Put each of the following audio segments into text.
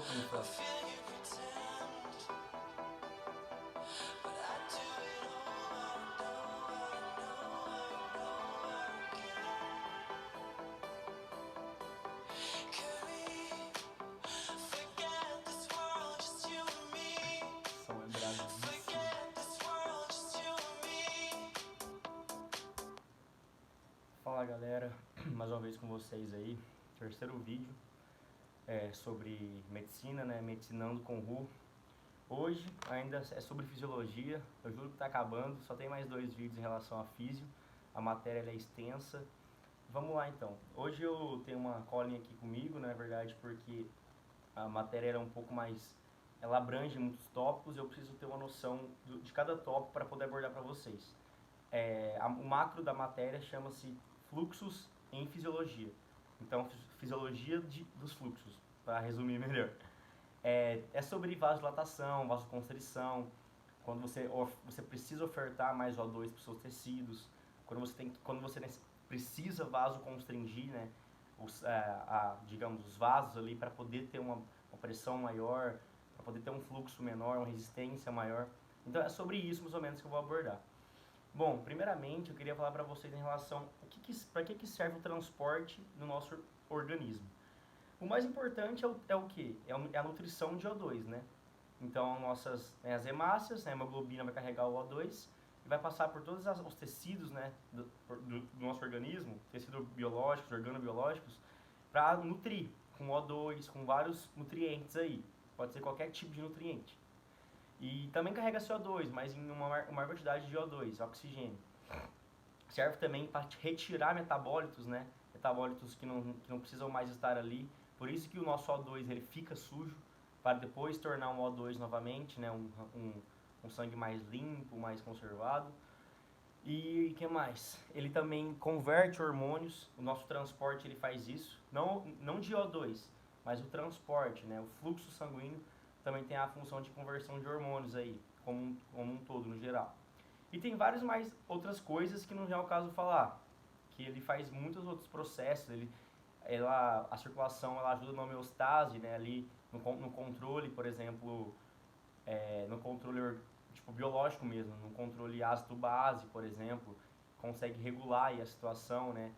pouquinho só. Som é bravíssimo. Fala galera, mais uma vez com vocês aí, terceiro vídeo sobre medicina, né, medicinando com Ru. Hoje ainda é sobre fisiologia, eu juro que tá acabando, só tem mais 2 vídeos em relação a físio, a matéria ela é extensa. Vamos lá então, hoje eu tenho uma colinha aqui comigo, na verdade, porque a matéria era um pouco mais, ela abrange muitos tópicos, eu preciso ter uma noção de cada tópico para poder abordar para vocês. O macro da matéria chama-se fluxos em fisiologia. Então, fisiologia dos fluxos, para resumir melhor. É sobre vasodilatação, vasoconstrição, quando você precisa ofertar mais O2 para os seus tecidos, quando você precisa vasoconstringir, né, digamos, os vasos ali para poder ter uma pressão maior, para poder ter um fluxo menor, uma resistência maior. Então, é sobre isso, mais ou menos, que eu vou abordar. Bom, primeiramente eu queria falar para vocês em relação para que serve o transporte no nosso organismo. O mais importante é o que? É a nutrição de O2, né? Então, as hemácias, né, a hemoglobina vai carregar o O2 e vai passar por todos os tecidos, né, do nosso organismo, tecidos biológicos, organobiológicos, para nutrir com O2, com vários nutrientes aí. Pode ser qualquer tipo de nutriente. E também carrega CO2, mas em uma maior quantidade de O2, oxigênio. Serve também para retirar metabólitos, né? Metabólitos que não precisam mais estar ali. Por isso que o nosso O2 ele fica sujo, para depois tornar um O2 novamente, né? Um sangue mais limpo, mais conservado. E o que mais? Ele também converte hormônios, o nosso transporte ele faz isso, não de O2, mas o transporte, né? O fluxo sanguíneo também tem a função de conversão de hormônios aí, como um todo, no geral. E tem várias mais outras coisas que não é o caso falar, que ele faz muitos outros processos, a circulação ela ajuda na homeostase, né? Ali no controle, por exemplo, no controle tipo, biológico mesmo, no controle ácido-base, por exemplo, consegue regular aí a situação, né?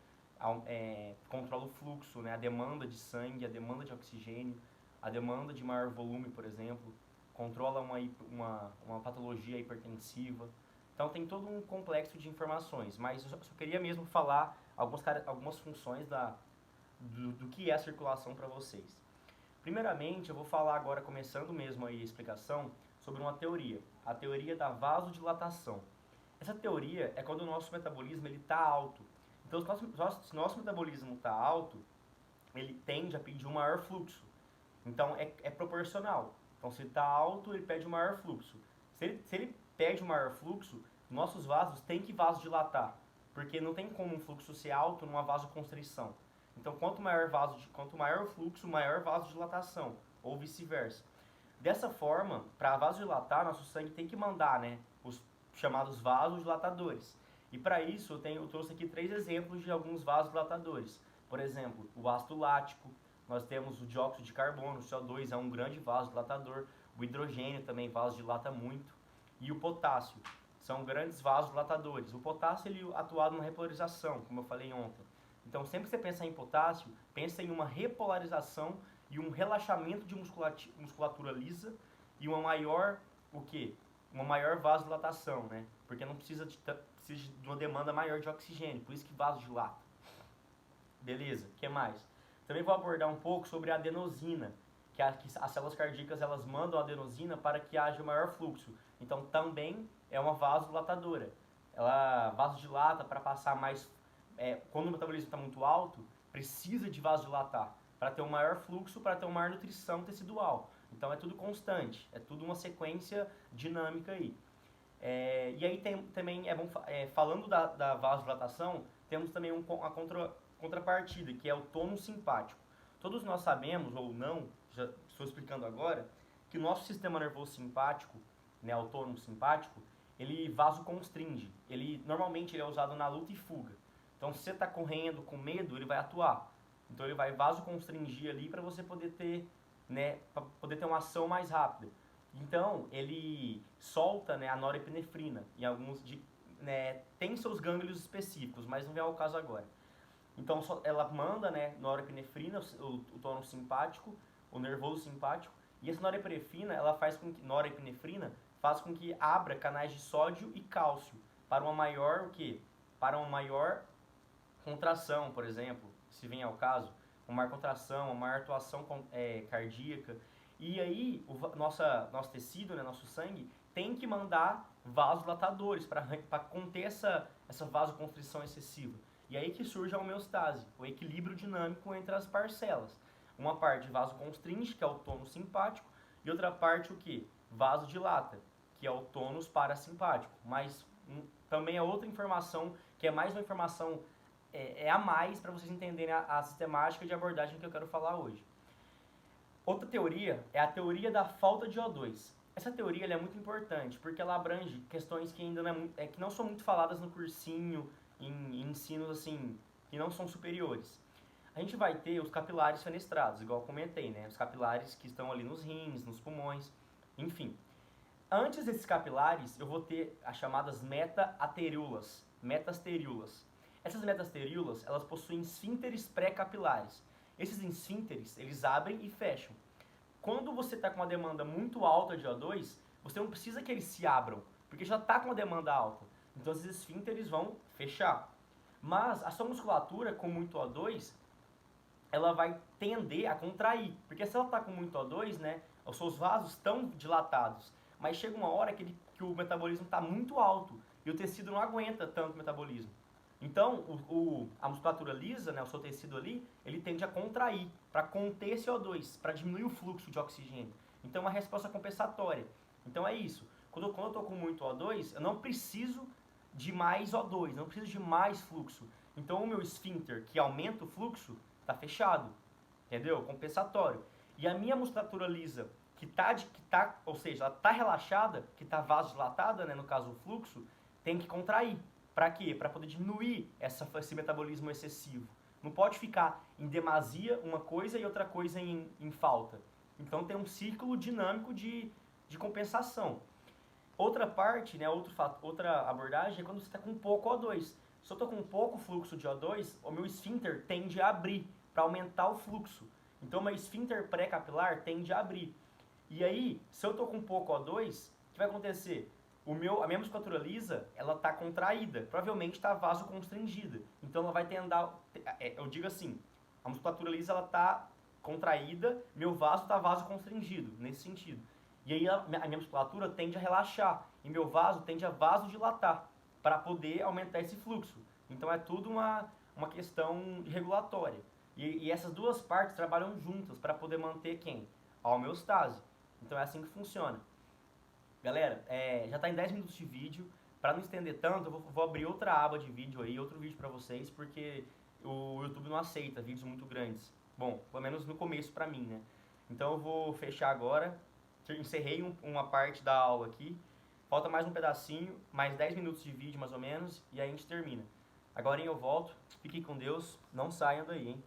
Controla o fluxo, né? A demanda de sangue, a demanda de oxigênio, a demanda de maior volume, por exemplo, controla uma patologia hipertensiva. Então tem todo um complexo de informações, mas eu só queria mesmo falar algumas funções do que é a circulação para vocês. Primeiramente, eu vou falar agora, começando mesmo aí a explicação, sobre uma teoria, a teoria da vasodilatação. Essa teoria é quando o nosso metabolismo está alto. Então, se nosso metabolismo está alto, ele tende a pedir um maior fluxo. Então, é proporcional. Então, se está alto, ele pede um maior fluxo. Se ele pede um maior fluxo, nossos vasos têm que vasodilatar, porque não tem como um fluxo ser alto numa vasoconstrição. Então, quanto maior o fluxo, maior vasodilatação, ou vice-versa. Dessa forma, para vasodilatar, nosso sangue tem que mandar, né, os chamados vasodilatadores. E para isso, eu trouxe aqui 3 exemplos de alguns vasodilatadores. Por exemplo, o ácido lático, nós temos o dióxido de carbono, o CO2 é um grande vasodilatador, o hidrogênio também vasodilata muito, e o potássio, são grandes vasodilatadores. O potássio ele atua numa repolarização, como eu falei ontem. Então, sempre que você pensar em potássio, pensa em uma repolarização e um relaxamento de musculatura lisa e uma maior, uma maior vasodilatação, né? Porque não precisa de uma demanda maior de oxigênio, por isso que vasodilata. Beleza, o que mais? Também vou abordar um pouco sobre a adenosina, que as células cardíacas elas mandam a adenosina para que haja maior fluxo. Então também é uma vasodilatadora. Ela vasodilata para passar mais... quando o metabolismo está muito alto, precisa de vasodilatar para ter um maior fluxo, para ter uma maior nutrição tecidual. Então é tudo constante, é tudo uma sequência dinâmica aí. E aí também falando da vasodilatação, temos também uma contrapartida, que é o tônus simpático. Todos nós sabemos, ou não, já estou explicando agora, que o nosso sistema nervoso simpático, né, o tônus simpático, ele vasoconstringe. Normalmente ele é usado na luta e fuga. Então se você está correndo com medo, ele vai atuar. Então ele vai vasoconstringir ali para você poder ter né, para poder ter uma ação mais rápida. Então, ele solta, né, a norepinefrina em alguns né, tem seus gânglios específicos, mas não é o caso agora. Então, ela manda, né, norepinefrina, o tônus simpático, o nervoso simpático, e essa norepinefrina, norepinefrina faz com que abra canais de sódio e cálcio para uma maior, o quê? Para uma maior contração, por exemplo, se vem ao caso, uma maior contração, uma maior atuação cardíaca. E aí, nosso tecido, né, nosso sangue, tem que mandar vasodilatadores para conter essa vasoconstrição excessiva. E aí que surge a homeostase, o equilíbrio dinâmico entre as parcelas. Uma parte vasoconstringe, que é o tônus simpático, e outra parte o que? Vasodilata, que é o tônus parasimpático. Mas também é outra informação, que é mais uma informação a mais para vocês entenderem a sistemática de abordagem que eu quero falar hoje. Outra teoria é a teoria da falta de O2. Essa teoria é muito importante porque ela abrange questões que ainda que não são muito faladas no cursinho, em ensinos assim, que não são superiores. A gente vai ter os capilares fenestrados, igual eu comentei, né? Os capilares que estão ali nos rins, nos pulmões, enfim. Antes desses capilares, eu vou ter as chamadas metasteríolas. Essas metasteríolas, elas possuem esfínteres pré-capilares. Esses esfínteres, eles abrem e fecham. Quando você está com uma demanda muito alta de O2, você não precisa que eles se abram, porque já está com uma demanda alta. Então esses esfínteres vão fechar. Mas a sua musculatura com muito O2, ela vai tender a contrair. Porque se ela está com muito O2, né, os seus vasos estão dilatados. Mas chega uma hora que o metabolismo está muito alto e o tecido não aguenta tanto metabolismo. Então, a musculatura lisa, né, o seu tecido ali, ele tende a contrair para conter esse O2, para diminuir o fluxo de oxigênio. Então, é uma resposta compensatória. Então, é isso. Quando eu estou com muito O2, eu não preciso de mais O2, não preciso de mais fluxo. Então, o meu esfíncter, que aumenta o fluxo, está fechado. Entendeu? Compensatório. E a minha musculatura lisa, ou seja, ela está relaxada, que está vasodilatada, né, no caso o fluxo, tem que contrair. Para quê? Para poder diminuir esse metabolismo excessivo. Não pode ficar em demasia uma coisa e outra coisa em falta. Então tem um ciclo dinâmico de compensação. Outra parte, né, outra abordagem é quando você está com pouco O2. Se eu estou com pouco fluxo de O2, o meu esfíncter tende a abrir para aumentar o fluxo. Então, o meu esfíncter pré-capilar tende a abrir. E aí, se eu estou com pouco O2, o que vai acontecer? A minha musculatura lisa, ela está contraída, provavelmente está vasoconstringida. Então, ela vai tendar, eu digo assim, a musculatura lisa ela está contraída, meu vaso está vasoconstringido, nesse sentido. E aí, a minha musculatura tende a relaxar, e meu vaso tende a vasodilatar, para poder aumentar esse fluxo. Então, é tudo uma questão regulatória. E essas duas partes trabalham juntas para poder manter quem? A homeostase. Então, é assim que funciona. Galera, já está em 10 minutos de vídeo. Para não estender tanto, eu vou abrir outra aba de vídeo aí, outro vídeo para vocês, porque o YouTube não aceita vídeos muito grandes. Bom, pelo menos no começo para mim, né? Então eu vou fechar agora. Encerrei uma parte da aula aqui. Falta mais um pedacinho, mais 10 minutos de vídeo mais ou menos, e aí a gente termina. Agora eu volto. Fiquem com Deus. Não saiam daí, hein?